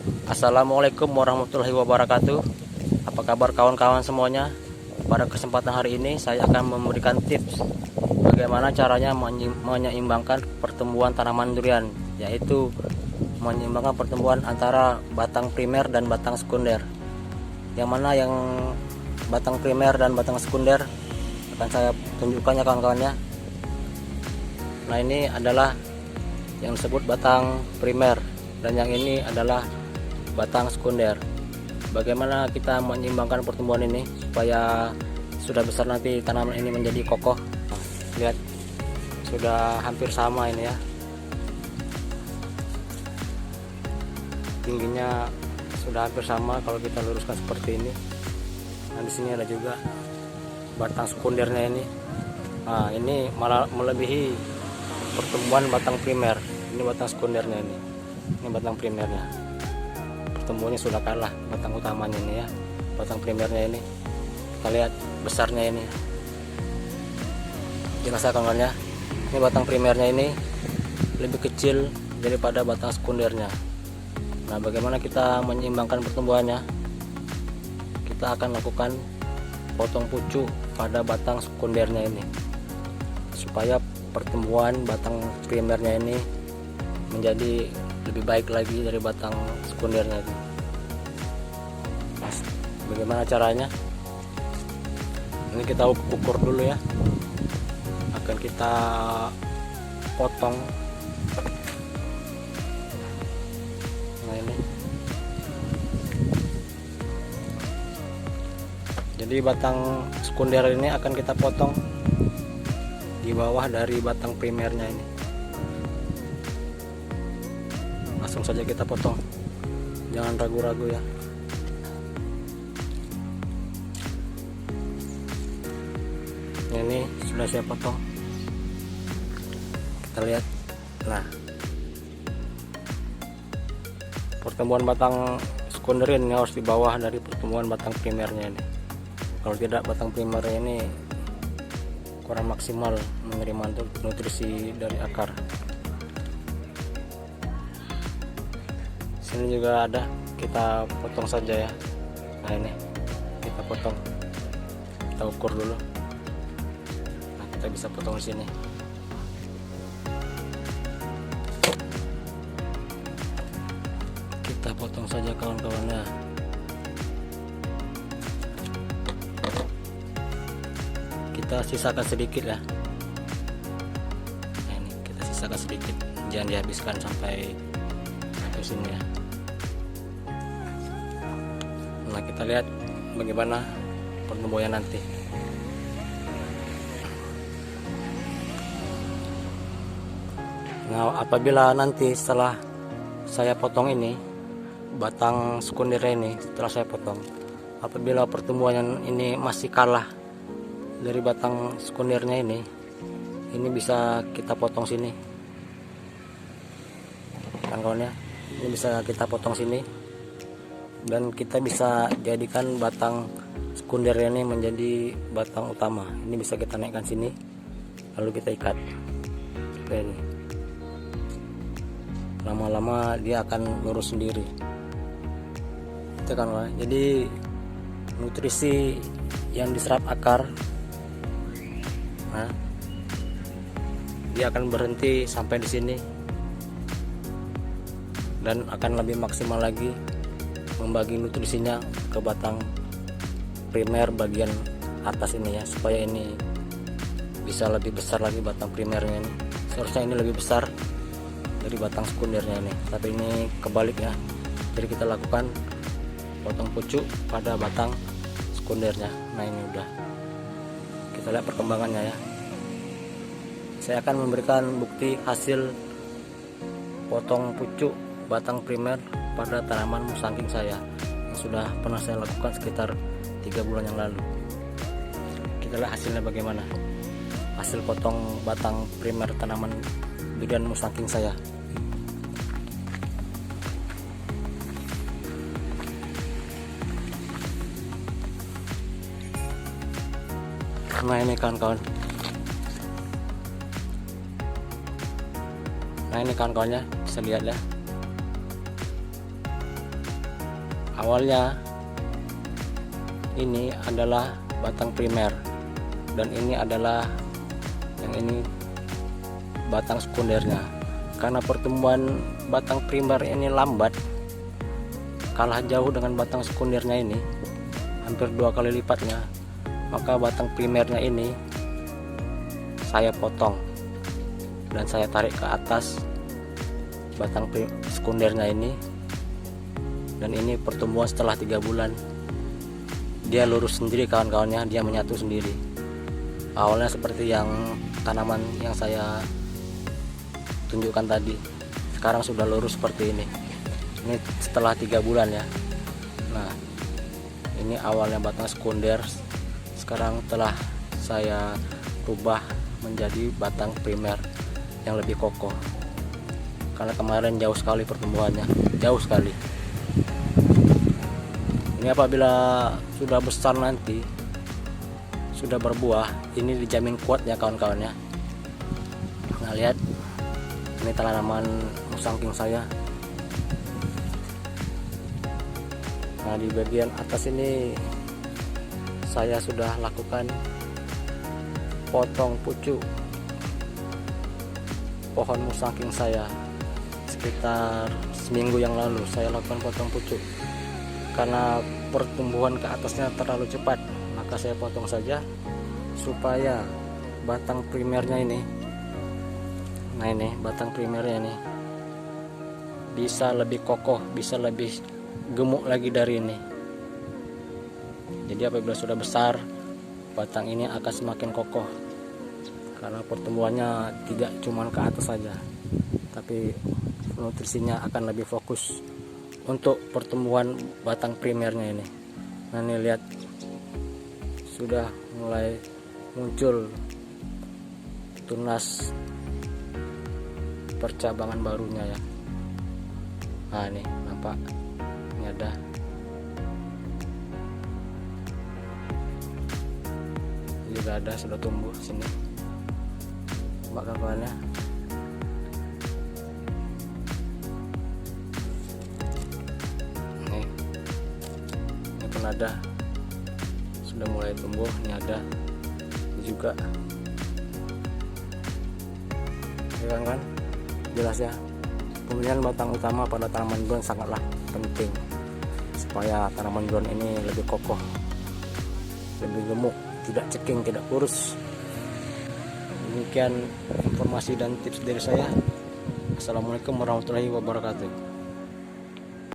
Assalamualaikum warahmatullahi wabarakatuh. Apa kabar kawan-kawan semuanya? Pada kesempatan hari ini saya akan memberikan tips bagaimana caranya menyeimbangkan pertumbuhan tanaman durian, yaitu menyeimbangkan pertumbuhan antara batang primer dan batang sekunder. Yang mana yang batang primer dan batang sekunder akan saya tunjukkan ya kawan-kawannya. Nah, ini adalah yang disebut batang primer dan yang ini adalah batang sekunder. Bagaimana kita menyeimbangkan pertumbuhan ini supaya sudah besar nanti tanaman ini menjadi kokoh. Lihat, sudah hampir sama ini ya, tingginya sudah hampir sama kalau kita luruskan seperti ini. Nah, di sini ada juga batang sekundernya ini. Nah, ini malah melebihi pertumbuhan batang primer. Ini batang sekundernya ini. Ini batang primernya. Pertumbuhannya sudah kalah batang utamanya ini ya. Batang primernya ini. Kita lihat besarnya ini. Jelas ya kawan-kawan ya. Ini batang primernya ini lebih kecil daripada batang sekundernya. Nah, bagaimana kita menyeimbangkan pertumbuhannya? Kita akan lakukan potong pucuk pada batang sekundernya ini supaya pertumbuhan batang primernya ini menjadi lebih baik lagi dari batang sekundernya itu. Bagaimana caranya? Ini kita ukur dulu ya. Akan kita potong. Nah, ini. Jadi batang sekunder ini akan kita potong di bawah dari batang primernya ini. Langsung saja kita potong, jangan ragu-ragu ya. Ini sudah saya potong, kita lihat. Nah, pertumbuhan batang sekunder ini harus di bawah dari pertumbuhan batang primernya ini. Kalau tidak, batang primernya ini kurang maksimal menerima nutrisi dari akar. Sini juga ada, kita potong saja ya. Nah, ini kita potong, kita ukur dulu. Nah, kita bisa potong di sini. Kita potong saja kawan-kawannya. Kita sisakan sedikit ya. Nah, ini kita sisakan sedikit, jangan dihabiskan sampai sini ya. Nah, kita lihat bagaimana pertumbuhannya nanti. Nah, apabila nanti setelah saya potong ini batang sekunder ini, setelah saya potong, apabila pertumbuhannya ini masih kalah dari batang sekundernya ini bisa kita potong sini kan kawan ya. Ini bisa kita potong sini dan kita bisa jadikan batang sekunder ini menjadi batang utama. Ini bisa kita naikkan sini lalu kita ikat seperti ini. Lama-lama dia akan lurus sendiri. Itu kan, jadi nutrisi yang diserap akar, nah, dia akan berhenti sampai di sini dan akan lebih maksimal lagi membagi nutrisinya ke batang primer bagian atas ini ya, supaya ini bisa lebih besar lagi batang primernya ini. Seharusnya ini lebih besar dari batang sekundernya ini, tapi ini kebalik ya. Jadi kita lakukan potong pucuk pada batang sekundernya. Nah, ini udah, kita lihat perkembangannya ya. Saya akan memberikan bukti hasil potong pucuk batang primer pada tanaman musangking saya yang sudah pernah saya lakukan sekitar 3 bulan yang lalu. Kita lihat hasilnya bagaimana, hasil potong batang primer tanaman durian musangking saya. Nah, ini kawan-kawan. Nah, ini kawan-kawannya, bisa lihat ya. Awalnya ini adalah batang primer dan ini adalah batang sekundernya. Karena pertumbuhan batang primer ini lambat, kalah jauh dengan batang sekundernya ini, hampir 2 kali lipatnya, maka batang primernya ini saya potong dan saya tarik ke atas batang sekundernya ini. Dan ini pertumbuhan setelah 3 bulan, dia lurus sendiri kawan-kawannya, dia menyatu sendiri. Awalnya seperti yang tanaman yang saya tunjukkan tadi, sekarang sudah lurus seperti ini. Ini setelah 3 bulan ya. Nah, ini awalnya batang sekunder, sekarang telah saya rubah menjadi batang primer yang lebih kokoh. Karena kemarin jauh sekali pertumbuhannya, jauh sekali. Ini apabila sudah besar nanti, sudah berbuah, ini dijamin kuat ya kawan-kawannya. Nah, lihat, ini tanaman musangking saya. Nah, di bagian atas ini saya sudah lakukan potong pucuk pohon musangking saya. Sekitar seminggu yang lalu saya lakukan potong pucuk. Karena pertumbuhan ke atasnya terlalu cepat, maka saya potong saja supaya batang primernya ini, nah ini batang primernya ini bisa lebih kokoh, bisa lebih gemuk lagi dari ini. Jadi apabila sudah besar, batang ini akan semakin kokoh karena pertumbuhannya tidak cuma ke atas saja, tapi nutrisinya akan lebih fokus untuk pertumbuhan batang primernya ini. Nah, ini lihat, sudah mulai muncul tunas percabangan barunya ya. Nah, ini nampak, ini ada. Ini juga ada, sudah tumbuh sini. Coba kawannya. Ada, sudah mulai tumbuh. Ini ada juga, ya kan, jelas ya. Pemilihan batang utama pada tanaman drone sangatlah penting supaya tanaman drone ini lebih kokoh, lebih gemuk, tidak ceking, tidak kurus. Demikian informasi dan tips dari saya. Assalamualaikum warahmatullahi wabarakatuh.